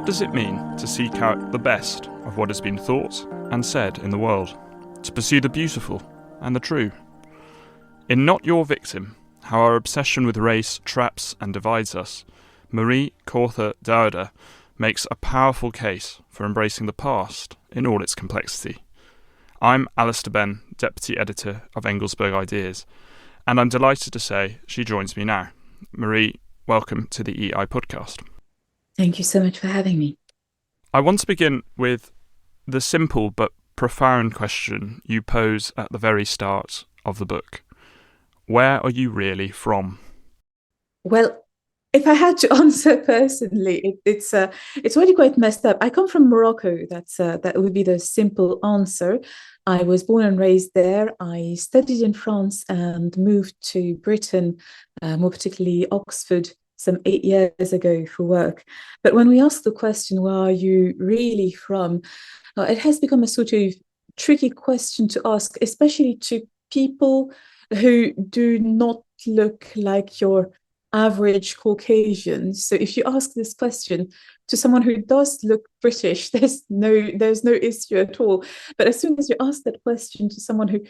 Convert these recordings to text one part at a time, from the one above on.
What does it mean to seek out the best of what has been thought and said in the world, to pursue the beautiful and the true? In Not Your Victim, How Our Obsession with Race Traps and Divides Us, Marie Kawthar Daouda makes a powerful case for embracing the past in all its complexity. I'm Alastair Benn, Deputy Editor of Engelsberg Ideas, and I'm delighted to say she joins me now. Marie, welcome to the EI podcast. Thank you so much for having me. I want to begin with the simple but profound question you pose at the very start of the book. Where are you really from? Well, if I had to answer personally, it's already quite messed up. I come from Morocco. That would be the simple answer. I was born and raised there. I studied in France and moved to Britain, more particularly Oxford, some 8 years ago for work. But when we ask the question, where are you really from? It has become a sort of tricky question to ask, especially to people who do not look like your average Caucasian. So if you ask this question to someone who does look British, there's no issue at all. But as soon as you ask that question to someone who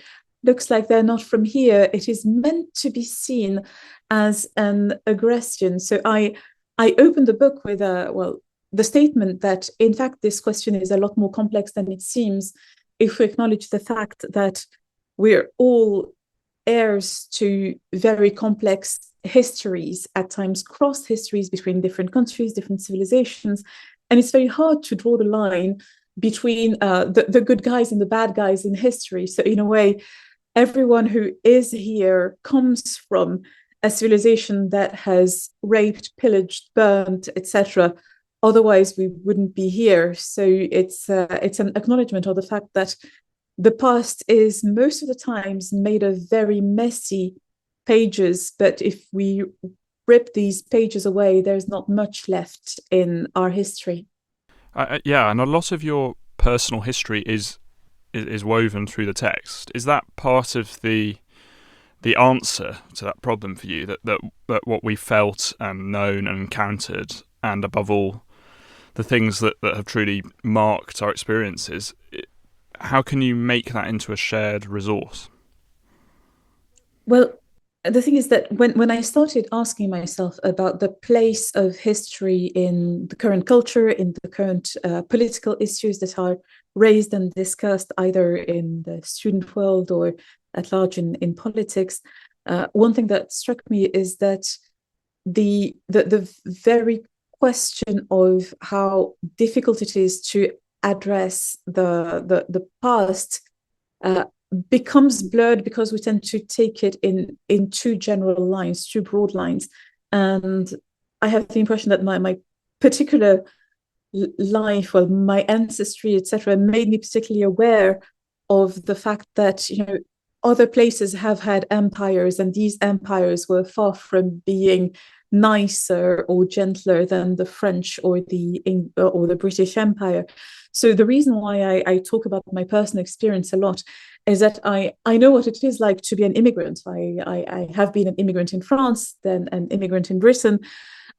looks like they're not from here, it is meant to be seen as an aggression. So I opened the book with the statement that, in fact, this question is a lot more complex than it seems if we acknowledge the fact that we're all heirs to very complex histories, at times cross histories between different countries, different civilizations. And it's very hard to draw the line between the good guys and the bad guys in history. So in a way, everyone who is here comes from a civilization that has raped, pillaged, burned, etc. Otherwise, we wouldn't be here. So it's an acknowledgement of the fact that the past is most of the times made of very messy pages, but if we rip these pages away, there's not much left in our history. Yeah, and a lot of your personal history is woven through the text. Is that part of the answer to that problem for you, that what we felt and known and encountered, and above all, the things that have truly marked our experiences, how can you make that into a shared resource? Well, the thing is that when I started asking myself about the place of history in the current culture, in the current political issues that are raised and discussed either in the student world or at large in politics, one thing that struck me is that the very question of how difficult it is to address the past becomes blurred because we tend to take it in two general lines, two broad lines. And I have the impression that my particular life, well, my ancestry, etc., made me particularly aware of the fact that, other places have had empires, and these empires were far from being nicer or gentler than the French or the British Empire. So the reason why I talk about my personal experience a lot is that I know what it is like to be an immigrant. I have been an immigrant in France, then an immigrant in Britain.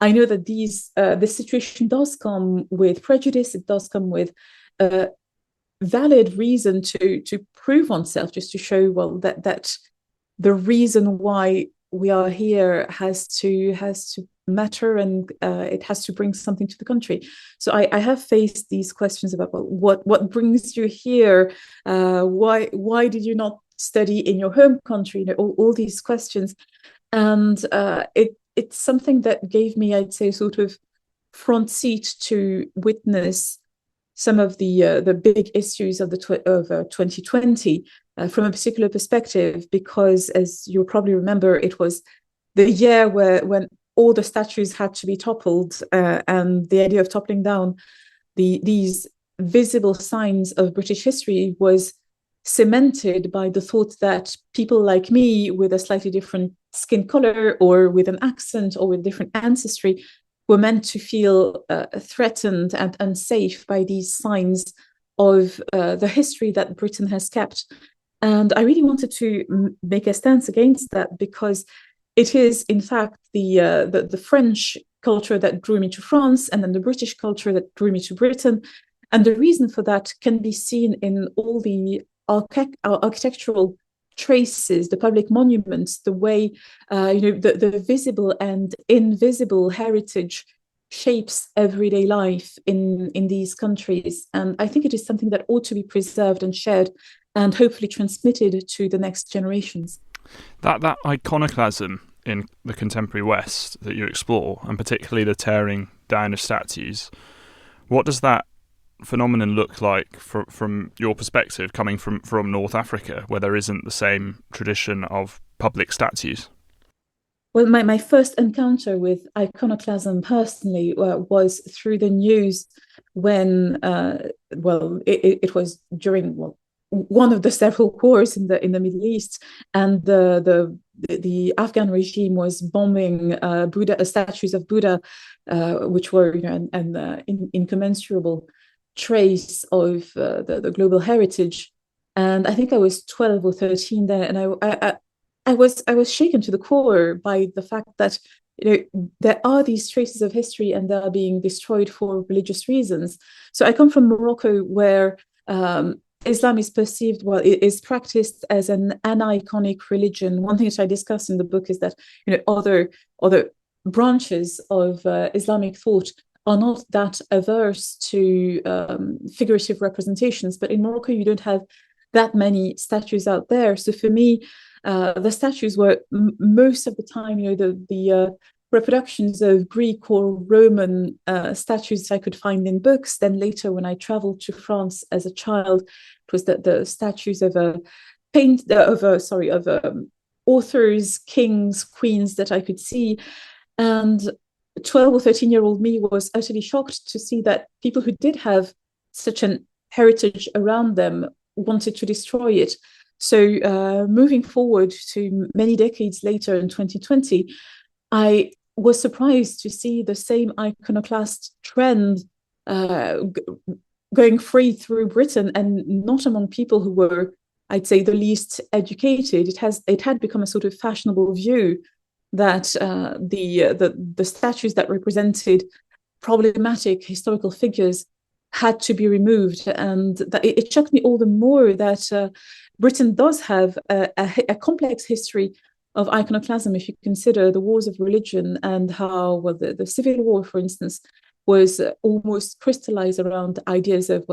I know that this situation does come with prejudice. It does come with valid reason to prove oneself, just to show, well, that the reason why we are here has to matter, and it has to bring something to the country. So I have faced these questions about, well, what brings you here? Why did you not study in your home country? All these questions, and it's something that gave me, I'd say, sort of front seat to witness some of the big issues of 2020 from a particular perspective, because, as you'll probably remember, it was the year when all the statues had to be toppled, and the idea of toppling down these visible signs of British history was cemented by the thought that people like me, with a slightly different skin color or with an accent or with different ancestry, were meant to feel threatened and unsafe by these signs of the history that Britain has kept. And I really wanted to make a stance against that, because it is, in fact, the French culture that drew me to France, and then the British culture that drew me to Britain. And the reason for that can be seen in all the architectural traces, the public monuments, the way the visible and invisible heritage shapes everyday life in these countries. And I think it is something that ought to be preserved and shared and hopefully transmitted to the next generations. That iconoclasm in the contemporary West that you explore, and particularly the tearing down of statues, what does that phenomenon look like from your perspective, coming from North Africa, where there isn't the same tradition of public statues? Well, my first encounter with iconoclasm personally was through the news when, it was during one of the several wars in the Middle East, and the Afghan regime was bombing Buddha statues of Buddha, which were an incommensurable trace of the global heritage. And I think I was 12 or 13 then, and I was shaken to the core by the fact that there are these traces of history and they are being destroyed for religious reasons. So I come from Morocco, where Islam is perceived, it is practiced as an aniconic religion. One thing that I discuss in the book is that other branches of Islamic thought are not that averse to figurative representations, but in Morocco you don't have that many statues out there. So for me, the statues were most of the time, the reproductions of Greek or Roman statues I could find in books. Then later, when I traveled to France as a child, it was the statues of authors, kings, queens that I could see. And 12 or 13-year-old me was utterly shocked to see that people who did have such an heritage around them wanted to destroy it. So moving forward to many decades later in 2020, I was surprised to see the same iconoclast trend going free through Britain, and not among people who were, I'd say, the least educated. It had become a sort of fashionable view that the statues that represented problematic historical figures had to be removed. And that it shocked me all the more that Britain does have a complex history of iconoclasm, if you consider the wars of religion and how, the Civil War, for instance, was almost crystallized around ideas of,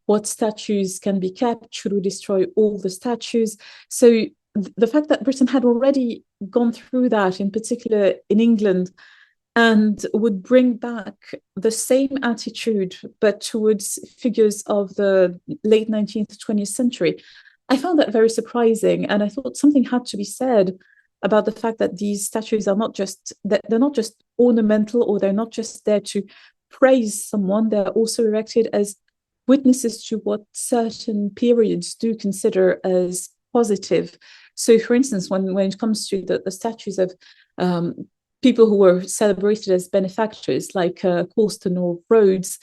what statues can be kept? Should we destroy all the statues? So the fact that Britain had already gone through that, in particular in England, and would bring back the same attitude, but towards figures of the late 19th, 20th century, I found that very surprising. And I thought something had to be said about the fact that these statues are they're not just ornamental, or they're not just there to praise someone. They're also erected as witnesses to what certain periods do consider as positive. So, for instance, when it comes to the statues of people who were celebrated as benefactors, like Colston or Rhodes,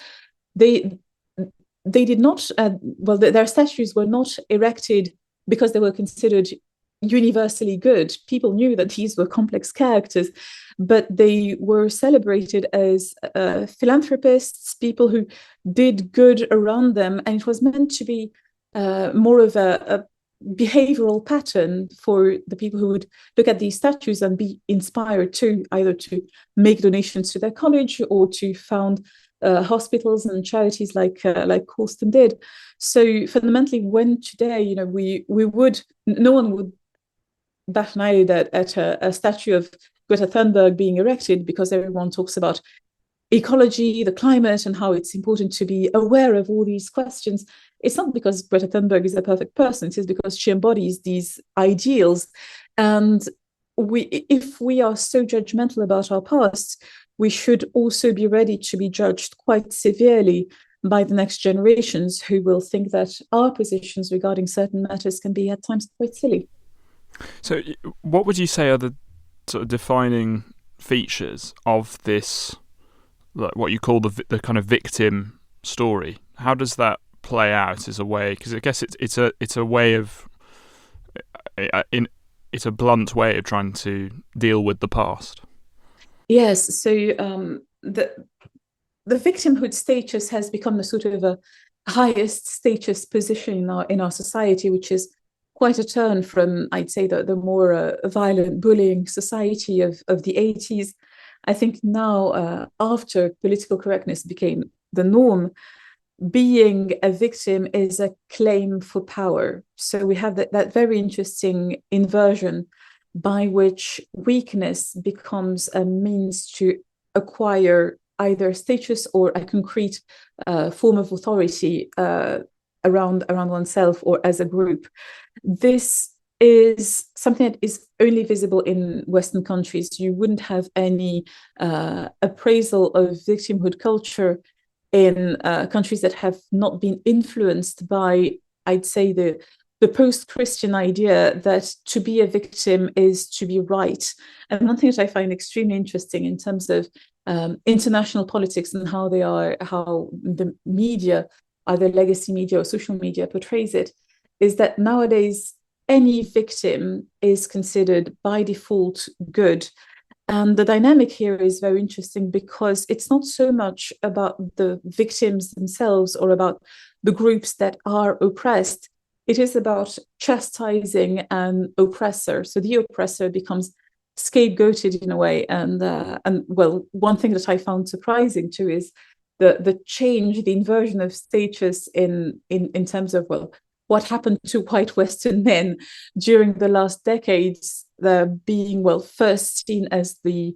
they did not, their statues were not erected because they were considered universally good. People knew that these were complex characters, but they were celebrated as philanthropists, people who did good around them. And it was meant to be more of a behavioral pattern for the people who would look at these statues and be inspired to either to make donations to their college or to found hospitals and charities like Colston did. So fundamentally, when today, no one would bat an eyelid at a statue of Greta Thunberg being erected, because everyone talks about ecology, the climate, and how it's important to be aware of all these questions. It's not because Greta Thunberg is a perfect person, it is because she embodies these ideals. And if we are so judgmental about our past, we should also be ready to be judged quite severely by the next generations, who will think that our positions regarding certain matters can be at times quite silly. So what would you say are the sort of defining features of this, what you call the kind of victim story? How does that play out as a way? Because I guess it's a way of it's a blunt way of trying to deal with the past. Yes, so the victimhood status has become the sort of a highest status position in our society, which is quite a turn from, I'd say, the more violent bullying society of the 80s. I think now, after political correctness became the norm, being a victim is a claim for power. So we have that very interesting inversion by which weakness becomes a means to acquire either status or a concrete form of authority around oneself or as a group. This is something that is only visible in Western countries. You wouldn't have any appraisal of victimhood culture in countries that have not been influenced by, I'd say, the post-Christian idea that to be a victim is to be right. And one thing that I find extremely interesting in terms of international politics and how the media, either legacy media or social media, portrays it, is that nowadays any victim is considered by default good. And the dynamic here is very interesting because it's not so much about the victims themselves or about the groups that are oppressed. It is about chastising an oppressor. So the oppressor becomes scapegoated in a way. And well, one thing that I found surprising too is the change, the inversion of status in terms of, well, what happened to white Western men during the last decades, being, well, first seen as the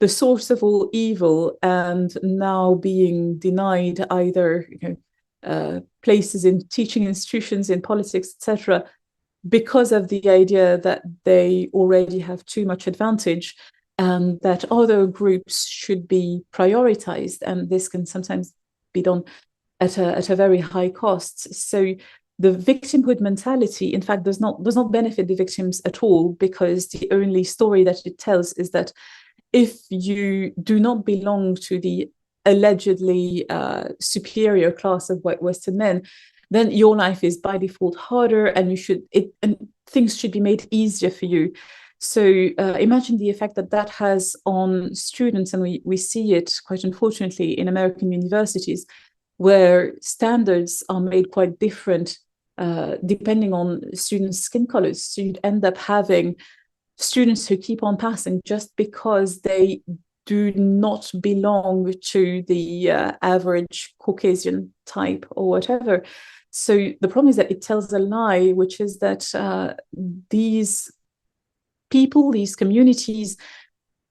source of all evil and now being denied either places in teaching institutions, in politics, etc., because of the idea that they already have too much advantage and that other groups should be prioritized. And this can sometimes be done at a very high cost. So the victimhood mentality, in fact, does not benefit the victims at all, because the only story that it tells is that if you do not belong to the allegedly superior class of white Western men, then your life is by default harder, and things should be made easier for you. So imagine the effect that has on students, and we see it quite unfortunately in American universities, where standards are made quite different depending on students' skin colors. So you'd end up having students who keep on passing just because they do not belong to the average Caucasian type or whatever. So the problem is that it tells a lie, which is that these people, these communities,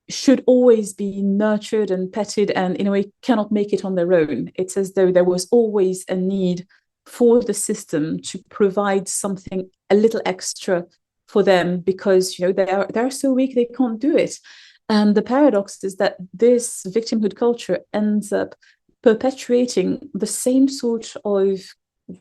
should always be nurtured and petted and in a way cannot make it on their own. It's as though there was always a need for the system to provide something a little extra for them, because they're so weak they can't do it. And the paradox is that this victimhood culture ends up perpetuating the same sort of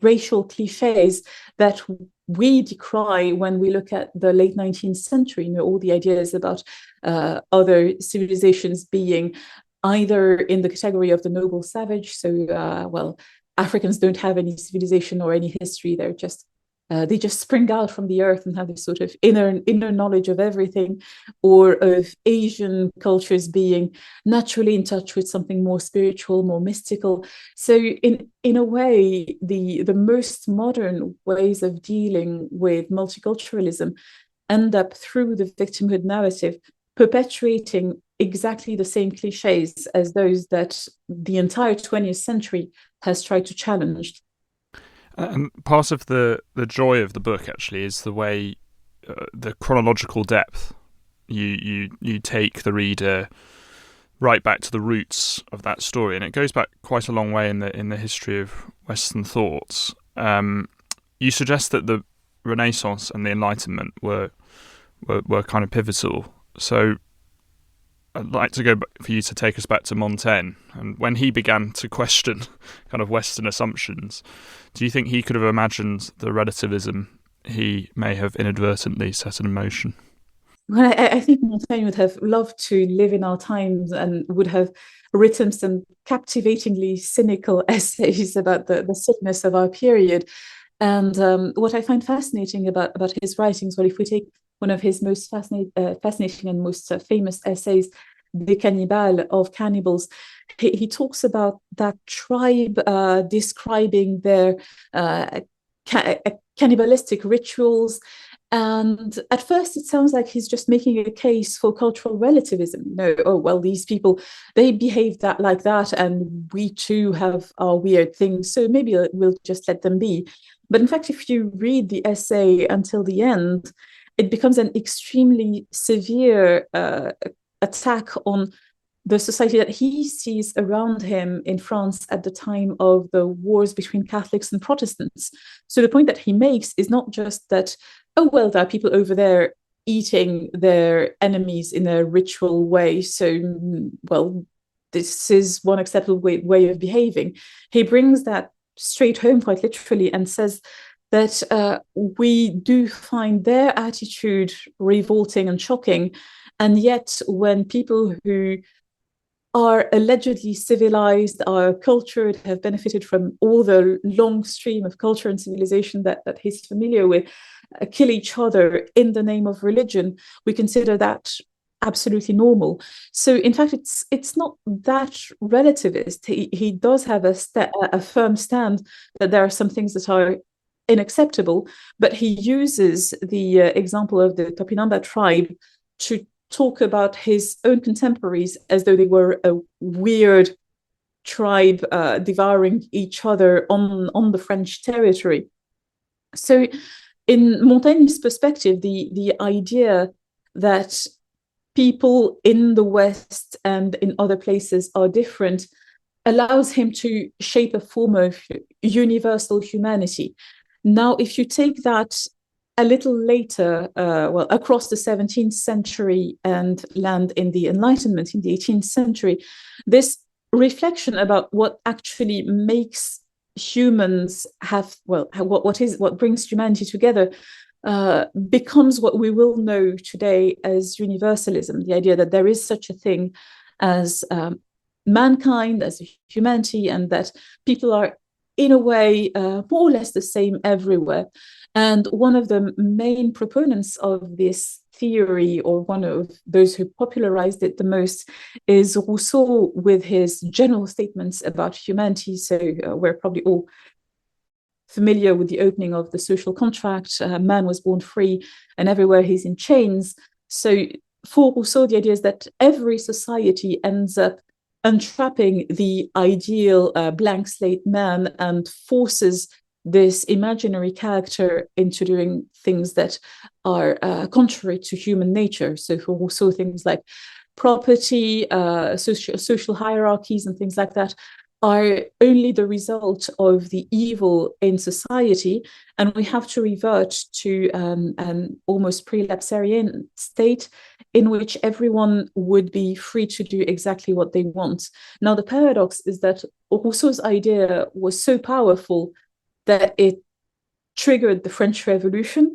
racial cliches that we decry when we look at the late 19th century. All the ideas about other civilizations being either in the category of the noble savage. So, Africans don't have any civilization or any history. They just spring out from the earth and have this sort of inner knowledge of everything, or of Asian cultures being naturally in touch with something more spiritual, more mystical. So in a way, the most modern ways of dealing with multiculturalism end up, through the victimhood narrative, perpetuating exactly the same cliches as those that the entire 20th century has tried to challenge. And part of the joy of the book actually is the way, the chronological depth. You take the reader right back to the roots of that story, and it goes back quite a long way in the history of Western thoughts. You suggest that the Renaissance and the Enlightenment were kind of pivotal. So I'd like to go for you to take us back to Montaigne, and when he began to question kind of Western assumptions. Do you think he could have imagined the relativism he may have inadvertently set in motion? Well, I think Montaigne would have loved to live in our times and would have written some captivatingly cynical essays about the sickness of our period. And what I find fascinating about his writings, well, if we take one of his most fascinating and most famous essays, des cannibales, of cannibals, he talks about that tribe describing their cannibalistic rituals. And at first, it sounds like he's just making a case for cultural relativism. Oh, well, these people, they behave like that, and we too have our weird things, so maybe we'll just let them be. But in fact, if you read the essay until the end, it becomes an extremely severe attack on the society that he sees around him in France at the time of the wars between Catholics and Protestants. So the point that he makes is not just that, oh, well, there are people over there eating their enemies in a ritual way, so, well, this is one acceptable way of behaving. He brings that straight home quite literally and says that we do find their attitude revolting and shocking, and yet when people who are allegedly civilized, are cultured, have benefited from all the long stream of culture and civilization that he's familiar with, kill each other in the name of religion, we consider that absolutely normal. So in fact, it's not that relativist. He does have a firm stand that there are some things that are unacceptable, but he uses the example of the Topinamba tribe to talk about his own contemporaries as though they were a weird tribe devouring each other on the French territory. So in Montaigne's perspective, the idea that people in the West and in other places are different allows him to shape a form of universal humanity. Now, if you take that a little later, across the 17th century and land in the Enlightenment in the 18th century, this reflection about what actually makes humans what brings humanity together becomes what we will know today as universalism, the idea that there is such a thing as mankind, as humanity, and that people are, in a way, more or less the same everywhere. And one of the main proponents of this theory, or one of those who popularized it the most, is Rousseau with his general statements about humanity. So we're probably all familiar with the opening of The Social Contract. Man was born free, and everywhere he's in chains. So for Rousseau, the idea is that every society ends up entrapping the ideal blank slate man and forces this imaginary character into doing things that are contrary to human nature. So for Rousseau, things like property, social hierarchies and things like that are only the result of the evil in society, and we have to revert to an almost pre-lapsarian state in which everyone would be free to do exactly what they want. Now, the paradox is that Rousseau's idea was so powerful that it triggered the French Revolution.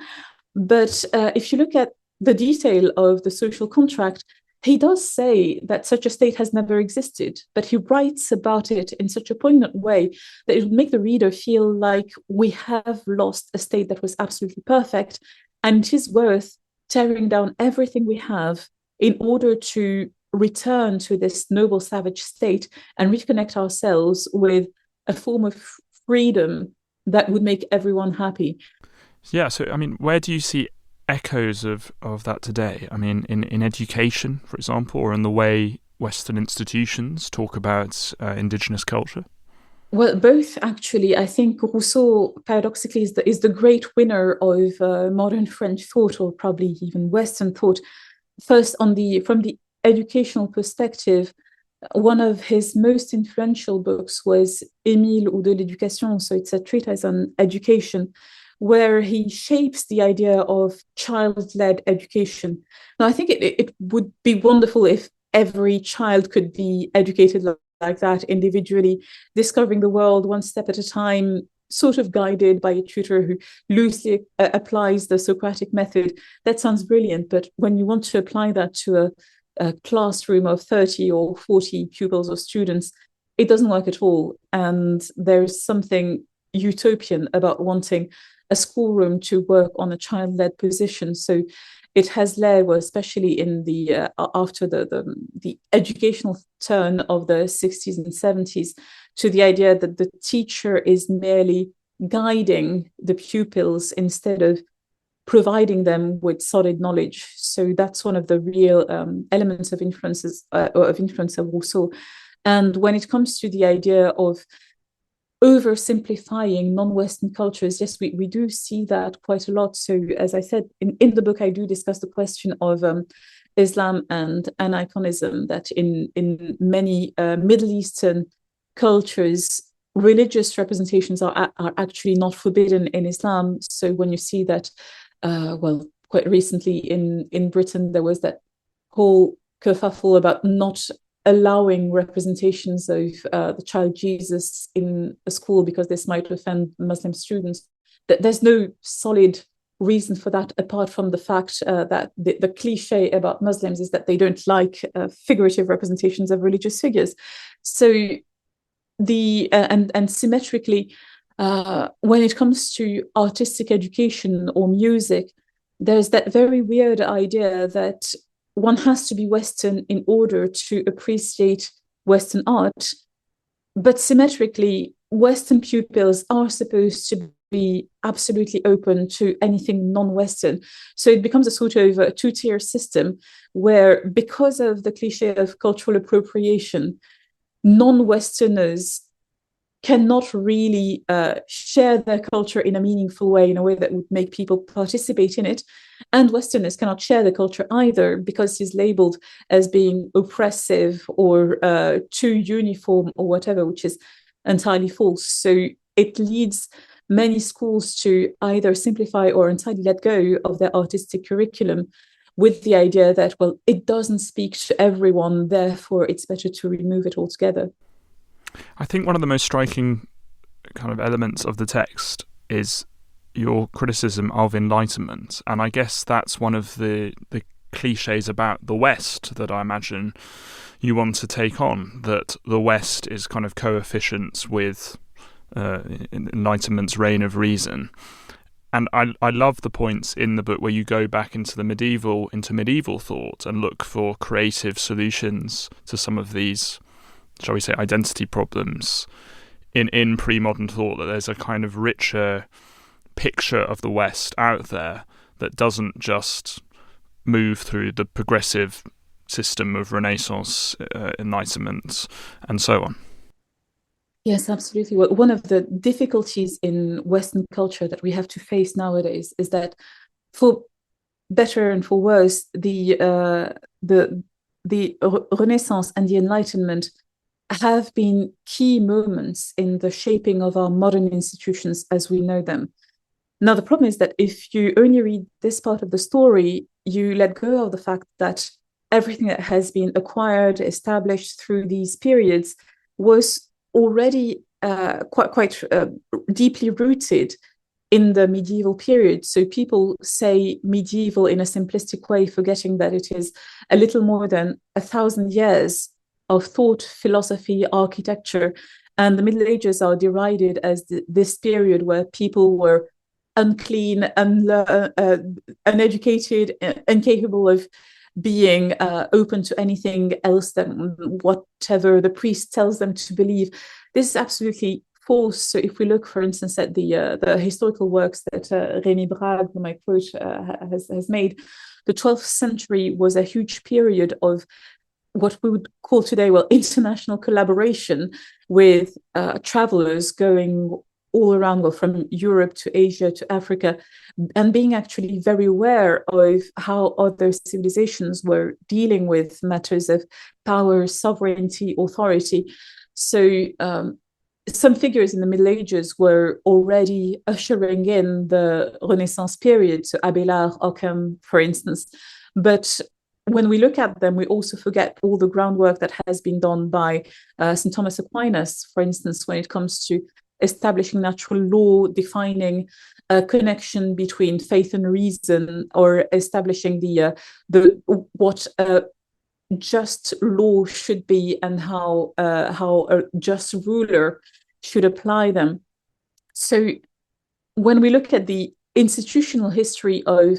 But if you look at the detail of The Social Contract, he does say that such a state has never existed, but he writes about it in such a poignant way that it would make the reader feel like we have lost a state that was absolutely perfect, and it is worth tearing down everything we have in order to return to this noble savage state and reconnect ourselves with a form of freedom that would make everyone happy. Yeah, so, I mean, where do you see echoes of that today? I mean, in education, for example, or in the way Western institutions talk about indigenous culture? Well, both, actually. I think Rousseau, paradoxically, is the great winner of modern French thought, or probably even Western thought. First, from the educational perspective, one of his most influential books was Émile ou de l'éducation, so it's a treatise on education, where he shapes the idea of child-led education. Now, I think it would be wonderful if every child could be educated like that individually, discovering the world one step at a time, sort of guided by a tutor who loosely applies the Socratic method. That sounds brilliant, but when you want to apply that to a classroom of 30 or 40 pupils or students, it doesn't work at all. And there's something utopian about wanting a schoolroom to work on a child-led position. So it has led, well, especially in the after the educational turn of the 60s and 70s, to the idea that the teacher is merely guiding the pupils instead of providing them with solid knowledge. So that's one of the real elements of influence of Rousseau. And when it comes to the idea of oversimplifying non-Western cultures, yes, we do see that quite a lot. So as I said, in the book, I do discuss the question of Islam and Iconism, that in many Middle Eastern cultures, religious representations are actually not forbidden in Islam. So when you see that, well, quite recently in Britain, there was that whole kerfuffle about not allowing representations of the child Jesus in a school because this might offend Muslim students. There's no solid reason for that, apart from the fact that the cliche about Muslims is that they don't like figurative representations of religious figures. So and symmetrically, when it comes to artistic education or music, there's that very weird idea that one has to be Western in order to appreciate Western art. But symmetrically, Western pupils are supposed to be absolutely open to anything non-Western. So it becomes a sort of a two-tier system where, because of the cliche of cultural appropriation, non-Westerners cannot really share their culture in a meaningful way, in a way that would make people participate in it. And Westerners cannot share the culture either, because it's labeled as being oppressive or too uniform or whatever, which is entirely false. So it leads many schools to either simplify or entirely let go of their artistic curriculum, with the idea that, well, it doesn't speak to everyone, therefore it's better to remove it altogether. I think one of the most striking kind of elements of the text is your criticism of Enlightenment. And I guess that's one of the cliches about the West that I imagine you want to take on, that the West is kind of coefficient with Enlightenment's reign of reason. And I love the points in the book where you go back into medieval thought and look for creative solutions to some of these, shall we say, identity problems in pre-modern thought, that there's a kind of richer picture of the West out there that doesn't just move through the progressive system of Renaissance, Enlightenment, and so on. Yes, absolutely. Well, one of the difficulties in Western culture that we have to face nowadays is that, for better and for worse, the Renaissance and the Enlightenment have been key moments in the shaping of our modern institutions as we know them. Now, the problem is that if you only read this part of the story, you let go of the fact that everything that has been acquired, established through these periods was already quite deeply rooted in the medieval period. So people say medieval in a simplistic way, forgetting that it is a little more than 1,000 years of thought, philosophy, architecture. And the Middle Ages are derided as this period where people were unclean, uneducated, incapable of being open to anything else than whatever the priest tells them to believe. This is absolutely false. So if we look, for instance, at the historical works that Rémi Brague, whom I quote, has made, the 12th century was a huge period of what we would call today, well, international collaboration, with travelers going all around, well, from Europe to Asia to Africa, and being actually very aware of how other civilizations were dealing with matters of power, sovereignty, authority. So some figures in the Middle Ages were already ushering in the Renaissance period, so Abélard, Ockham, for instance. But when we look at them, we also forget all the groundwork that has been done by St. Thomas Aquinas, for instance, when it comes to establishing natural law, defining a connection between faith and reason, or establishing what a just law should be and how a just ruler should apply them. So when we look at the institutional history of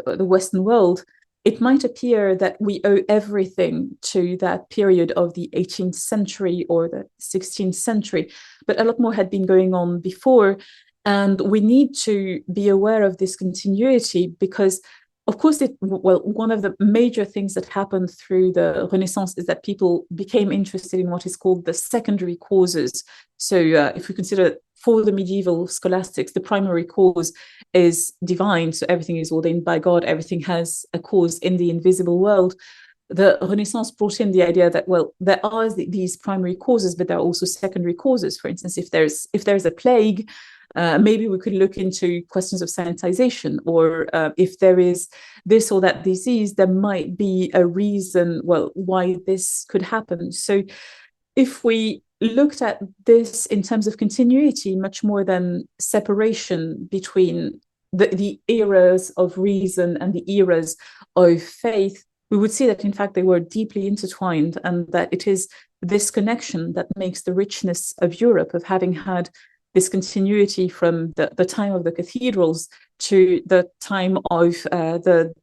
the Western world, it might appear that we owe everything to that period of the 18th century or the 16th century, but a lot more had been going on before. And we need to be aware of this continuity because, of course, one of the major things that happened through the Renaissance is that people became interested in what is called the secondary causes. So if we consider for the medieval scholastics, the primary cause is divine. So everything is ordained by God. Everything has a cause in the invisible world. The Renaissance brought in the idea that, well, there are these primary causes, but there are also secondary causes. For instance, if there's a plague, maybe we could look into questions of sanitization, or if there is this or that disease, there might be a reason, well, why this could happen. So if we looked at this in terms of continuity, much more than separation between the eras of reason and the eras of faith, we would see that, in fact, they were deeply intertwined, and that it is this connection that makes the richness of Europe, of having had this continuity from the time of the cathedrals to the time of the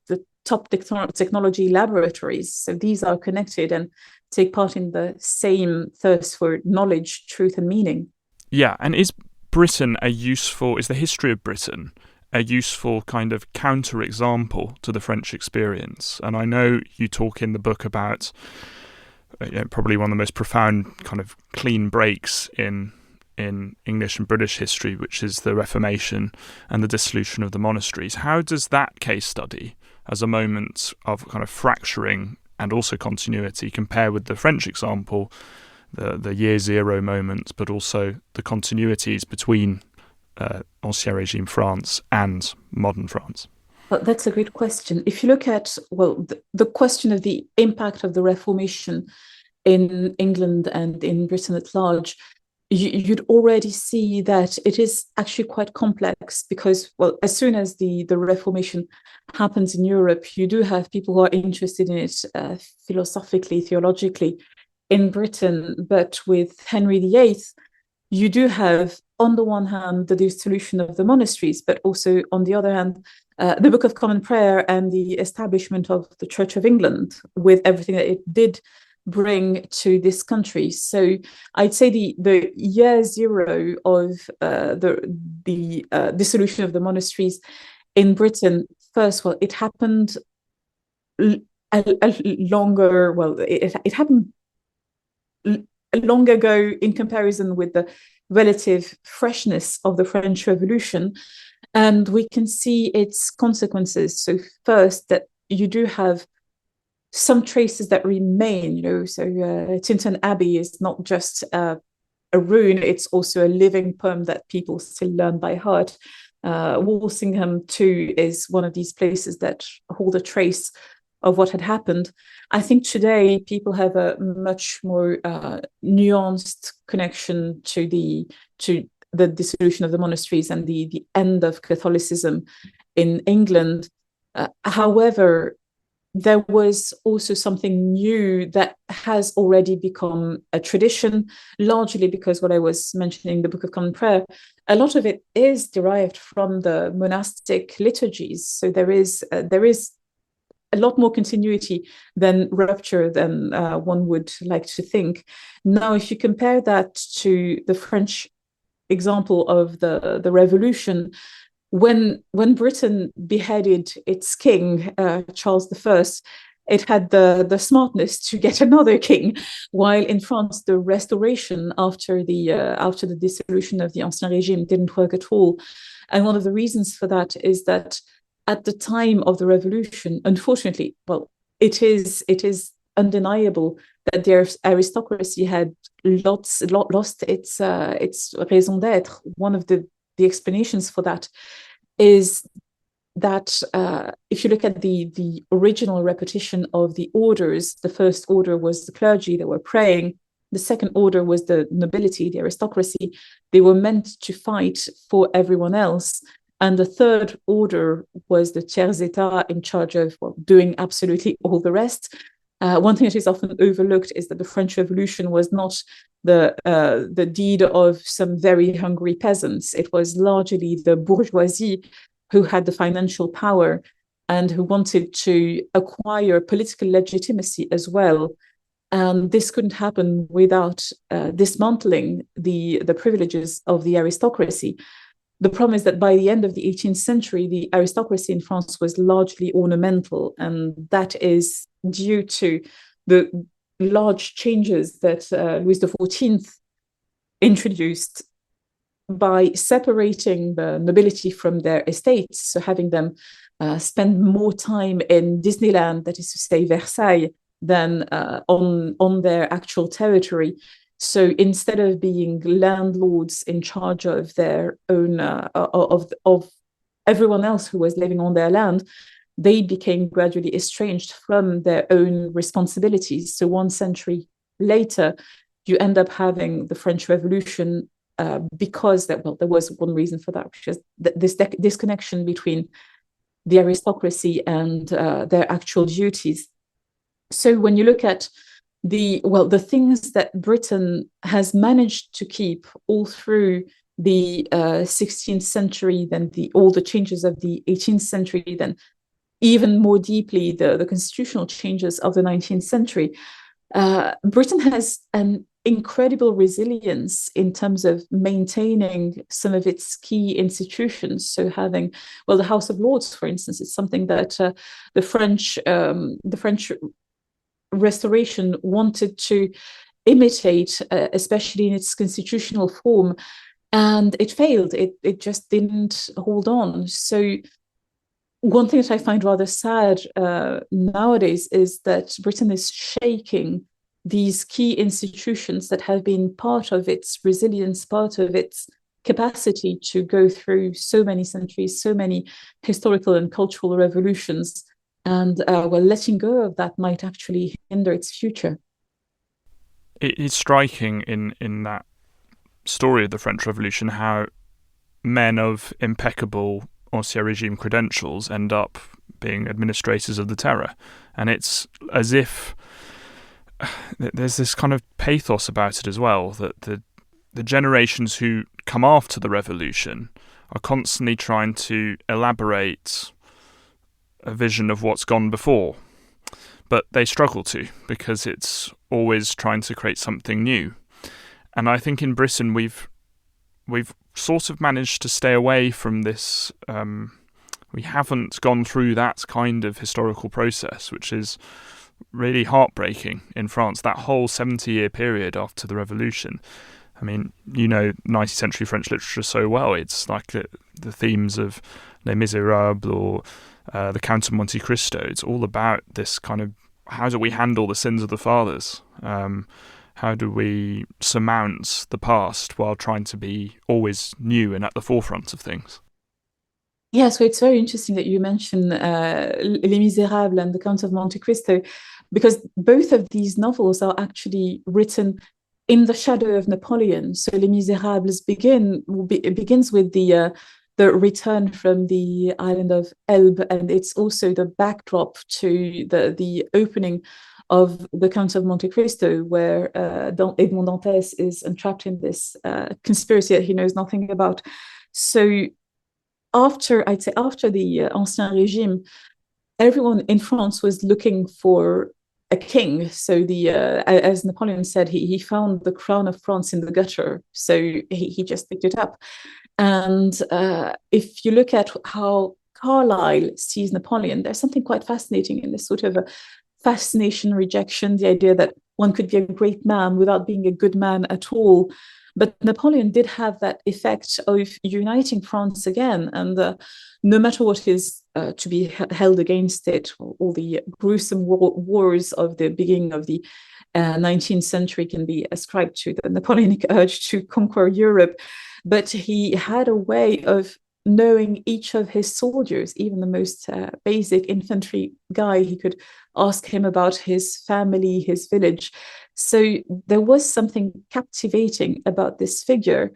top technology laboratories. So these are connected and take part in the same thirst for knowledge, truth, and meaning. Yeah, and is the history of Britain a useful kind of counter-example to the French experience? And I know you talk in the book about probably one of the most profound kind of clean breaks in English and British history, which is the Reformation and the dissolution of the monasteries. How does that case study, as a moment of kind of fracturing and also continuity, compare with the French example, the year zero moment, but also the continuities between Ancien Régime France and modern France? Well, that's a great question. If you look at, well, the question of the impact of the Reformation in England and in Britain at large, you'd already see that it is actually quite complex because, well, as soon as the Reformation happens in Europe, you do have people who are interested in it philosophically, theologically in Britain. But with Henry VIII, you do have, on the one hand, the dissolution of the monasteries, but also, on the other hand, the Book of Common Prayer and the establishment of the Church of England with everything that it did bring to this country. So I'd say the year zero of the dissolution of the monasteries in Britain, first, well, it happened longer. Well, it happened long ago in comparison with the relative freshness of the French Revolution, and we can see its consequences. So first, that you do have some traces that remain, so Tintern Abbey is not just a ruin, it's also a living poem that people still learn by heart. Walsingham too is one of these places that hold a trace of what had happened. I think today people have a much more nuanced connection to the dissolution of the monasteries and the end of Catholicism in England. However, there was also something new that has already become a tradition, largely because what I was mentioning, the Book of Common Prayer, a lot of it is derived from the monastic liturgies. So there is a lot more continuity than rupture than one would like to think. Now, if you compare that to the French example of the Revolution, when Britain beheaded its king, Charles I, it had the smartness to get another king, while in France, the restoration after the dissolution of the Ancien Régime didn't work at all. And one of the reasons for that is that at the time of the Revolution, unfortunately, well, it is undeniable that the aristocracy had lost its raison d'être. One of the explanations for that is that if you look at the original repetition of the orders, the first order was the clergy that were praying. The second order was the nobility, the aristocracy. They were meant to fight for everyone else. And the third order was the tiers état in charge of doing absolutely all the rest. One thing that is often overlooked is that the French Revolution was not the deed of some very hungry peasants. It was largely the bourgeoisie who had the financial power and who wanted to acquire political legitimacy as well. And this couldn't happen without dismantling the privileges of the aristocracy. The problem is that by the end of the 18th century, the aristocracy in France was largely ornamental, and that is due to the large changes that Louis XIV introduced by separating the nobility from their estates, so having them spend more time in Disneyland, that is to say Versailles, than on their actual territory. So instead of being landlords in charge of their own of everyone else who was living on their land, they became gradually estranged from their own responsibilities. So 1 century later, you end up having the French Revolution because there was one reason for that, which is this disconnection between the aristocracy and their actual duties. So when you look at the things that Britain has managed to keep all through the 16th century, then all the changes of the 18th century, then even more deeply the constitutional changes of the 19th century, Britain has an incredible resilience in terms of maintaining some of its key institutions. So having, the House of Lords, for instance, is something that the French Restoration wanted to imitate, especially in its constitutional form, and it failed. It just didn't hold on. So one thing that I find rather sad nowadays is that Britain is shaking these key institutions that have been part of its resilience, part of its capacity to go through so many centuries, so many historical and cultural revolutions. And letting go of that might actually hinder its future. It is striking in that story of the French Revolution how men of impeccable Ancien Regime credentials end up being administrators of the terror. And it's as if there's this kind of pathos about it as well, that the generations who come after the revolution are constantly trying to elaborate a vision of what's gone before, but they struggle to, because it's always trying to create something new. And I think in Britain we've sort of managed to stay away from this. We haven't gone through that kind of historical process, which is really heartbreaking in France. That whole 70-year period after the revolution. I mean, 19th century French literature so well. It's like the themes of Les Miserables or the Count of Monte Cristo. It's all about this kind of, how do we handle the sins of the fathers? How do we surmount the past while trying to be always new and at the forefront of things? Yeah, so it's very interesting that you mention Les Miserables and the Count of Monte Cristo, because both of these novels are actually written in the shadow of Napoleon. So Les Miserables begins with the return from the island of Elbe, and it's also the backdrop to the opening of the Count of Monte Cristo, where Edmond Dantès is entrapped in this conspiracy that he knows nothing about. So after the Ancien Regime, everyone in France was looking for a king. So as Napoleon said, he found the crown of France in the gutter. So he just picked it up. And if you look at how Carlyle sees Napoleon, there's something quite fascinating in this sort of a fascination rejection, the idea that one could be a great man without being a good man at all. But Napoleon did have that effect of uniting France again. And no matter what is to be held against it, all the gruesome wars of the beginning of the 19th century can be ascribed to the Napoleonic urge to conquer Europe. But he had a way of knowing each of his soldiers, even the most basic infantry guy. He could ask him about his family, his village. So there was something captivating about this figure.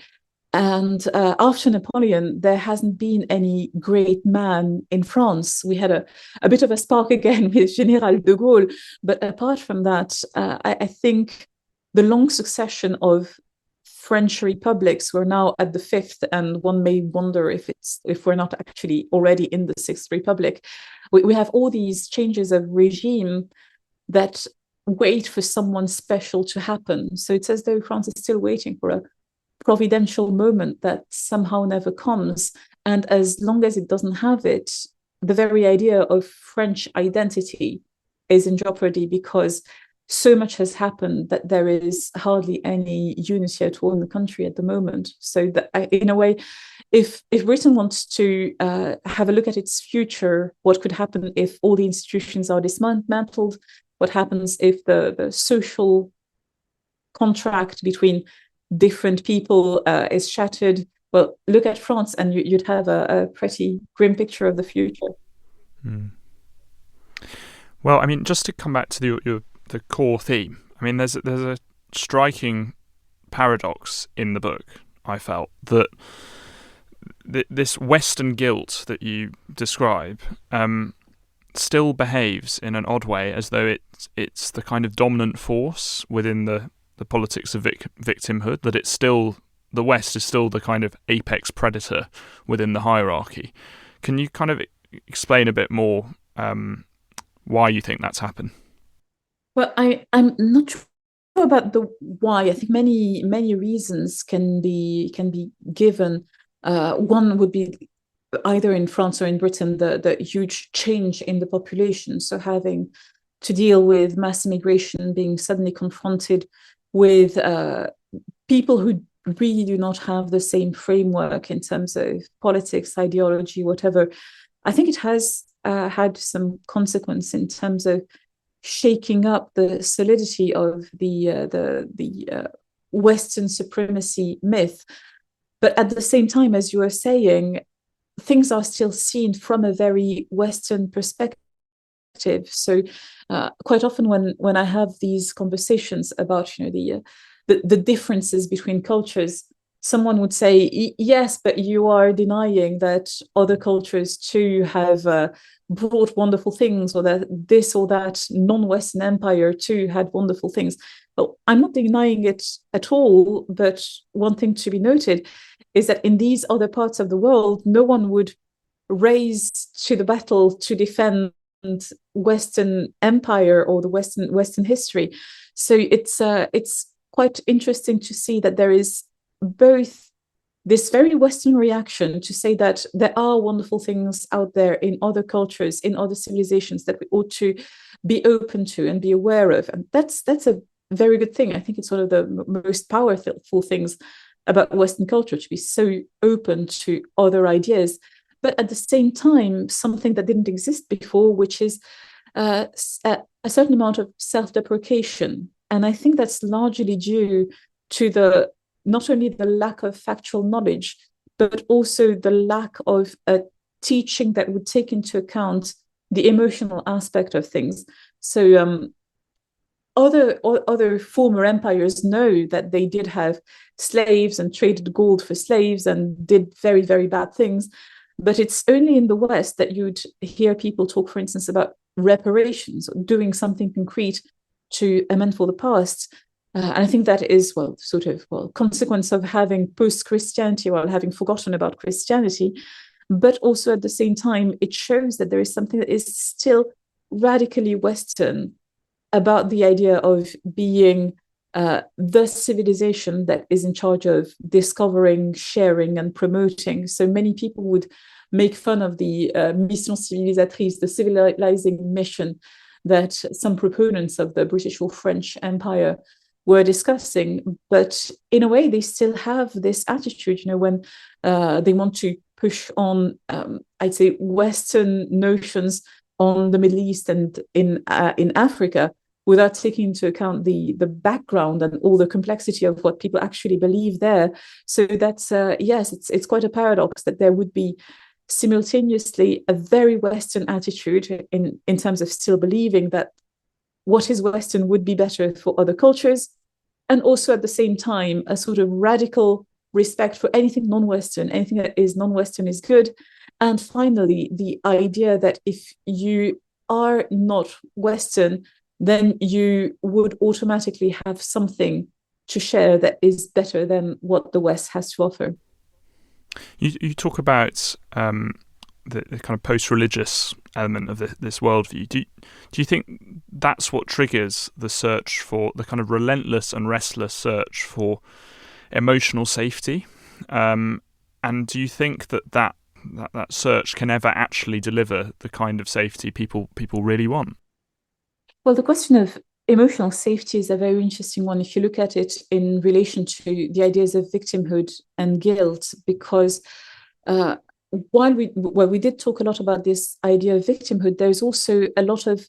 And after Napoleon, there hasn't been any great man in France. We had a bit of a spark again with General de Gaulle. But apart from that, I think the long succession of French republics. We're now at the fifth, and one may wonder if we're not actually already in the sixth republic. We have all these changes of regime that wait for someone special to happen. So it's as though France is still waiting for a providential moment that somehow never comes. And as long as it doesn't have it, the very idea of French identity is in jeopardy, because so much has happened that there is hardly any unity at all in the country at the moment. So that, in a way, if Britain wants to have a look at its future, what could happen if all the institutions are dismantled? What happens if the social contract between different people is shattered? Well, look at France, and you'd have a pretty grim picture of the future. Mm. Well, I mean, just to come back to the core theme, I mean, there's a striking paradox in the book. I felt that this Western guilt that you describe still behaves in an odd way, as though it's the kind of dominant force within the politics of victimhood. That it's still, the West is still the kind of apex predator within the hierarchy. Can you kind of explain a bit more why you think that's happened? Well, I'm not sure about the why. I think many reasons can be given. One would be either in France or in Britain the huge change in the population. So having to deal with mass immigration, being suddenly confronted with people who really do not have the same framework in terms of politics, ideology, whatever. I think it has had some consequence in terms of shaking up the solidity of the Western supremacy myth. But at the same time, as you were saying, things are still seen from a very Western perspective. So quite often when I have these conversations about the differences between cultures, someone would say, yes, but you are denying that other cultures too have brought wonderful things, or that this or that non-Western empire too had wonderful things. Well, I'm not denying it at all, but one thing to be noted is that in these other parts of the world, no one would raise to the battle to defend Western empire or the Western history. So it's quite interesting to see that there is both this very Western reaction to say that there are wonderful things out there in other cultures, in other civilizations that we ought to be open to and be aware of. And that's a very good thing. I think it's one of the most powerful things about Western culture, to be so open to other ideas. But at the same time, something that didn't exist before, which is a certain amount of self-deprecation. And I think that's largely due to not only the lack of factual knowledge, but also the lack of a teaching that would take into account the emotional aspect of things. So other former empires know that they did have slaves and traded gold for slaves and did very, very bad things. But it's only in the West that you'd hear people talk, for instance, about reparations, or doing something concrete to amend for the past. And I think that is, consequence of having post-Christianity, or having forgotten about Christianity. But also at the same time, it shows that there is something that is still radically Western about the idea of being the civilization that is in charge of discovering, sharing, and promoting. So many people would make fun of the mission civilisatrice, the civilizing mission that some proponents of the British or French Empire were discussing. But in a way, they still have this attitude, when they want to push on, I'd say, Western notions on the Middle East and in Africa, without taking into account the background and all the complexity of what people actually believe there. So that's, yes, it's quite a paradox that there would be simultaneously a very Western attitude in terms of still believing that what is Western would be better for other cultures, and also at the same time a sort of radical respect for anything non-Western, anything that is non-Western is good. And finally, the idea that if you are not Western, then you would automatically have something to share that is better than what the West has to offer. You talk about the kind of post-religious element of this worldview. Do you think that's what triggers the search for the kind of relentless and restless search for emotional safety? And do you think that search can ever actually deliver the kind of safety people really want? Well, the question of emotional safety is a very interesting one if you look at it in relation to the ideas of victimhood and guilt, because while we did talk a lot about this idea of victimhood, there's also a lot of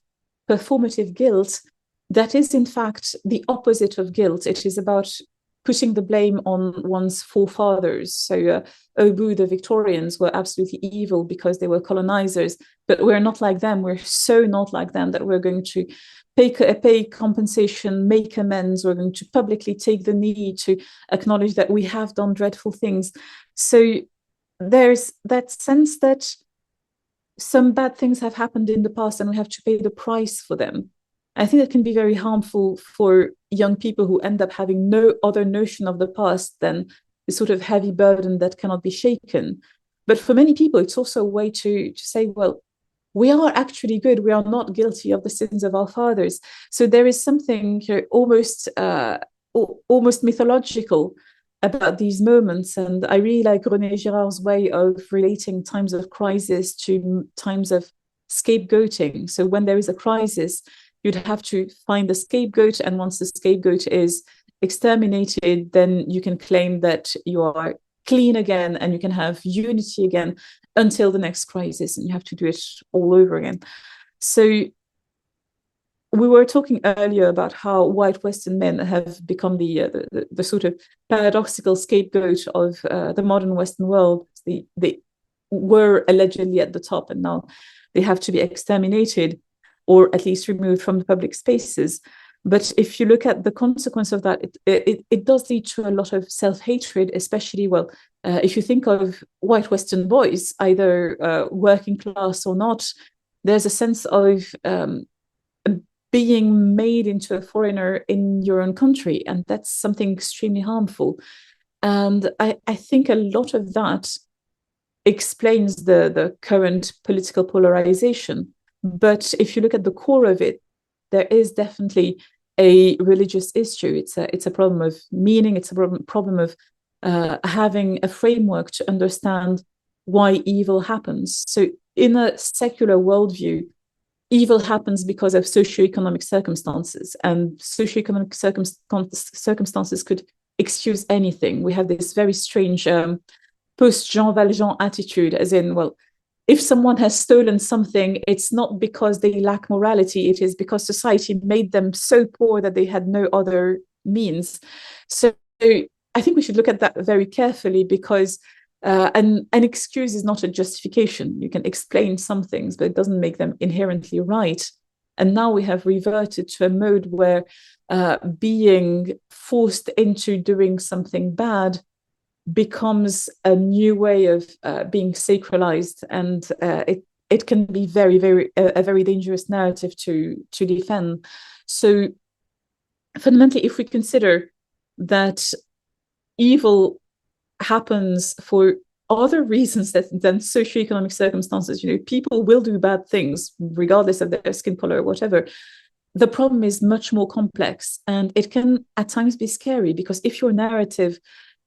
performative guilt that is in fact the opposite of guilt. It is about putting the blame on one's forefathers. So Obu, the Victorians, were absolutely evil because they were colonizers, but we're not like them. We're so not like them that we're going to pay compensation, make amends. We're going to publicly take the knee to acknowledge that we have done dreadful things. So there's that sense that some bad things have happened in the past and we have to pay the price for them. I think that can be very harmful for young people who end up having no other notion of the past than the sort of heavy burden that cannot be shaken. But for many people, it's also a way to say, well, we are actually good. We are not guilty of the sins of our fathers. So there is something almost mythological about these moments. And I really like René Girard's way of relating times of crisis to times of scapegoating. So when there is a crisis, you'd have to find the scapegoat. And once the scapegoat is exterminated, then you can claim that you are clean again and you can have unity again until the next crisis. And you have to do it all over again. So we were talking earlier about how white Western men have become the sort of paradoxical scapegoat of the modern Western world. They were allegedly at the top and now they have to be exterminated or at least removed from the public spaces. But if you look at the consequence of that, it does lead to a lot of self-hatred, especially, if you think of white Western boys, either working class or not, there's a sense of being made into a foreigner in your own country. And that's something extremely harmful. And I think a lot of that explains the current political polarization. But if you look at the core of it, there is definitely a religious issue. It's a problem of meaning. It's a problem of having a framework to understand why evil happens. So in a secular worldview, evil happens because of socioeconomic circumstances, and socioeconomic circumstances could excuse anything. We have this very strange post-Jean Valjean attitude, as in, well, if someone has stolen something, it's not because they lack morality, it is because society made them so poor that they had no other means. So I think we should look at that very carefully, because an excuse is not a justification. You can explain some things, but it doesn't make them inherently right. And now we have reverted to a mode where being forced into doing something bad becomes a new way of being sacralized, and it can be a very dangerous narrative to defend. So fundamentally, if we consider that evil happens for other reasons than socioeconomic circumstances, people will do bad things regardless of their skin color or whatever. The problem is much more complex, and it can at times be scary, because if your narrative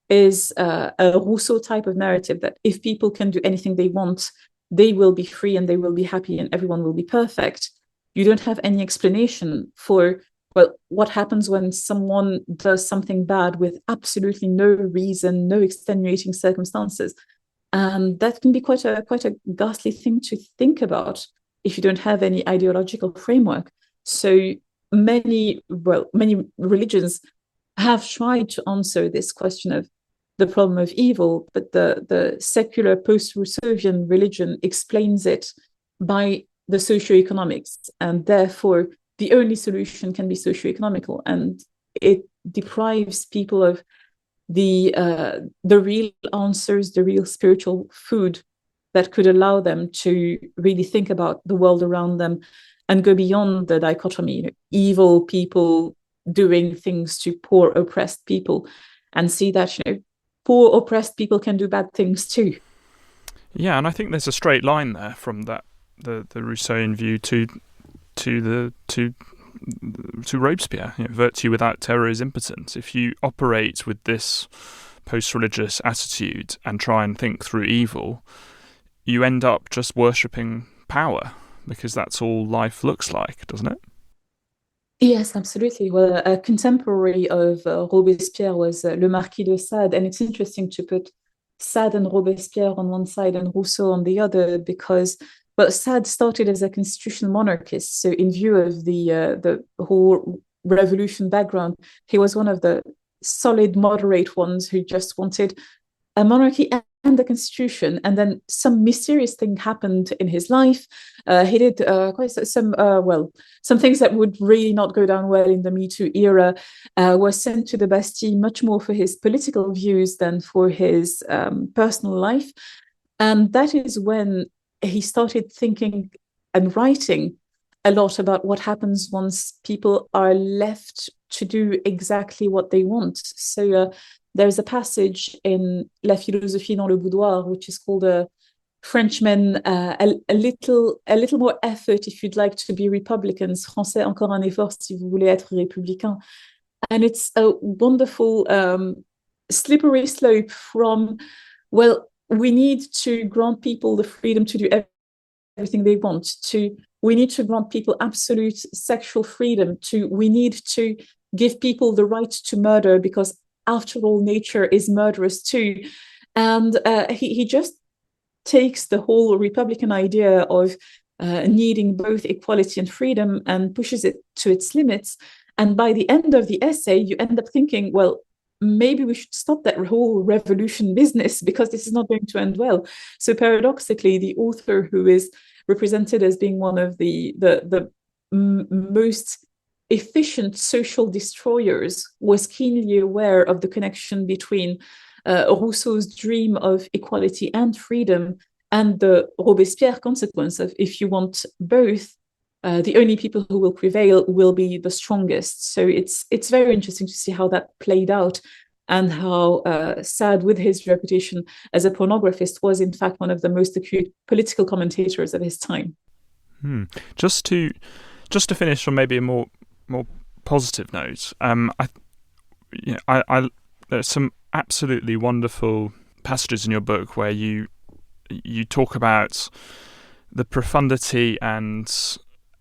is a Rousseau type of narrative that if people can do anything they want, they will be free and they will be happy and everyone will be perfect, you don't have any explanation for, well, what happens when someone does something bad with absolutely no reason, no extenuating circumstances. And that can be quite a ghastly thing to think about if you don't have any ideological framework. So many religions have tried to answer this question of the problem of evil, but the secular post-Rousseauian religion explains it by the socioeconomics, and therefore the only solution can be socioeconomical, and it deprives people of the real answers, the real spiritual food that could allow them to really think about the world around them and go beyond the dichotomy, evil people doing things to poor oppressed people, and see that poor oppressed people can do bad things too. Yeah, and I think there's a straight line there from the Rousseauian view to Robespierre. Virtue without terror is impotence. If you operate with this post-religious attitude and try and think through evil, you end up just worshipping power, because that's all life looks like, doesn't it? Yes, absolutely. Well, a contemporary of Robespierre was Le Marquis de Sade, and it's interesting to put Sade and Robespierre on one side and Rousseau on the other, because Sade started as a constitutional monarchist. So, in view of the whole revolution background, he was one of the solid, moderate ones who just wanted a monarchy and the constitution. And then some mysterious thing happened in his life. He did quite some things that would really not go down well in the Me Too era. Was sent to the Bastille much more for his political views than for his personal life. And that is when he started thinking and writing a lot about what happens once people are left to do exactly what they want. So there's a passage in La philosophie dans le boudoir, which is called Frenchmen, a little more effort if you'd like to be Republicans. Français, encore un effort si vous voulez être républicain. And it's a wonderful slippery slope from, well, we need to grant people the freedom to do everything they want, to we need to grant people absolute sexual freedom, to we need to give people the right to murder, because after all, nature is murderous too. And he just takes the whole Republican idea of needing both equality and freedom and pushes it to its limits. And by the end of the essay, you end up thinking, well, maybe we should stop that whole revolution business, because this is not going to end well. So paradoxically, the author, who is represented as being one of the most efficient social destroyers, was keenly aware of the connection between Rousseau's dream of equality and freedom and the Robespierre consequence of, if you want both, the only people who will prevail will be the strongest. So it's very interesting to see how that played out, and how Sade, with his reputation as a pornographist, was in fact one of the most acute political commentators of his time. Just to finish on maybe a more positive note, there's some absolutely wonderful passages in your book where you talk about the profundity and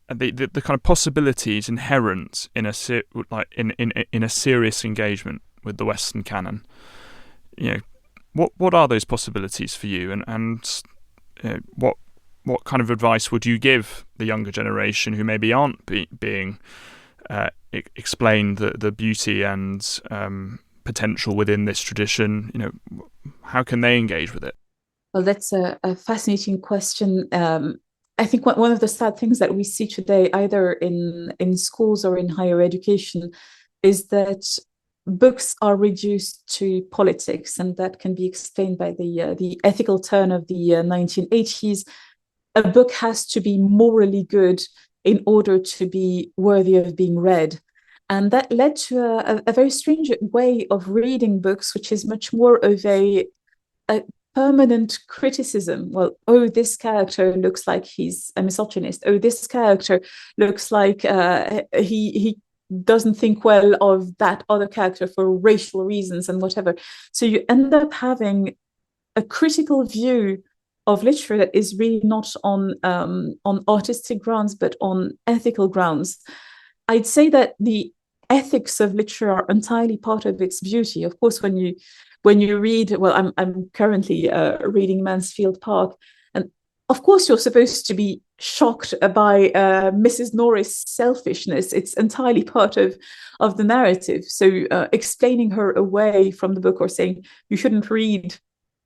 the kind of possibilities inherent in a serious engagement with the Western canon. What are those possibilities for you, and what kind of advice would you give the younger generation who maybe aren't being explained the beauty and potential within this tradition? How can they engage with it? Well, that's a fascinating question. I think one of the sad things that we see today, either in schools or in higher education, is that books are reduced to politics, and that can be explained by the ethical turn of the 1980s. A book has to be morally good in order to be worthy of being read. And that led to a very strange way of reading books, which is much more of a permanent criticism. Well, this character looks like he's a misogynist. This character looks like he doesn't think well of that other character for racial reasons and whatever. So you end up having a critical view of literature that is really not on artistic grounds, but on ethical grounds. I'd say that the ethics of literature are entirely part of its beauty. Of course, when you read, well, I'm currently reading Mansfield Park, and of course you're supposed to be shocked by Mrs. Norris' selfishness. It's entirely part of the narrative. So explaining her away from the book, or saying you shouldn't read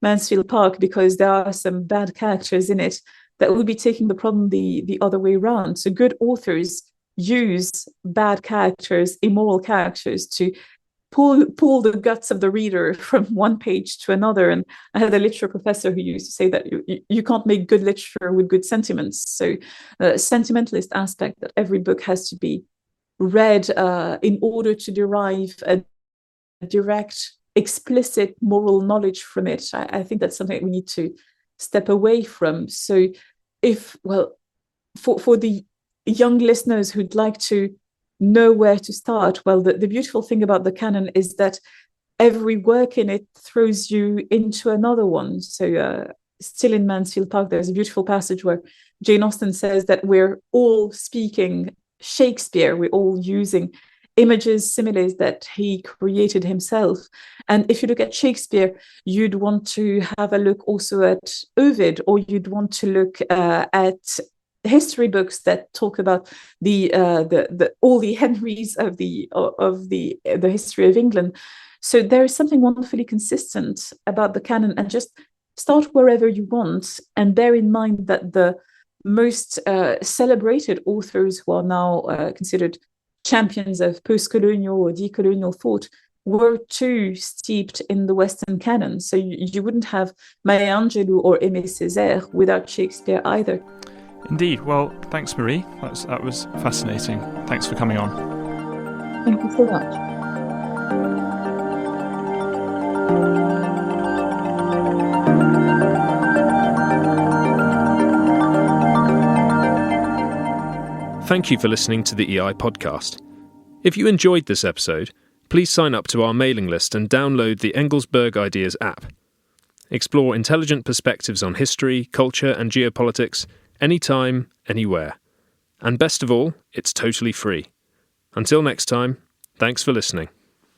Mansfield Park because there are some bad characters in it, that would be taking the problem the other way around. So good authors use bad characters, immoral characters, to pull the guts of the reader from one page to another. And I had a literature professor who used to say that you can't make good literature with good sentiments. So sentimentalist aspect, that every book has to be read in order to derive a direct, explicit moral knowledge from it. I think that's something we need to step away from. So for the young listeners who'd like to know where to start, well, the beautiful thing about the canon is that every work in it throws you into another one. So still in Mansfield Park, there's a beautiful passage where Jane Austen says that we're all speaking Shakespeare, we're all using images, similes that he created himself. And if you look at Shakespeare, you'd want to have a look also at Ovid, or you'd want to look at history books that talk about all the Henrys of the history of England. So there is something wonderfully consistent about the canon, and just start wherever you want, and bear in mind that the most celebrated authors who are now considered champions of post-colonial or decolonial thought were too steeped in the Western canon. So you wouldn't have Maya Angelou or Aimé Césaire without Shakespeare either. Indeed. Well, thanks, Marie. That was fascinating. Thanks for coming on. Thank you so much. Thank you for listening to the EI podcast. If you enjoyed this episode, please sign up to our mailing list and download the Engelsberg Ideas app. Explore intelligent perspectives on history, culture and geopolitics anytime, anywhere. And best of all, it's totally free. Until next time, thanks for listening.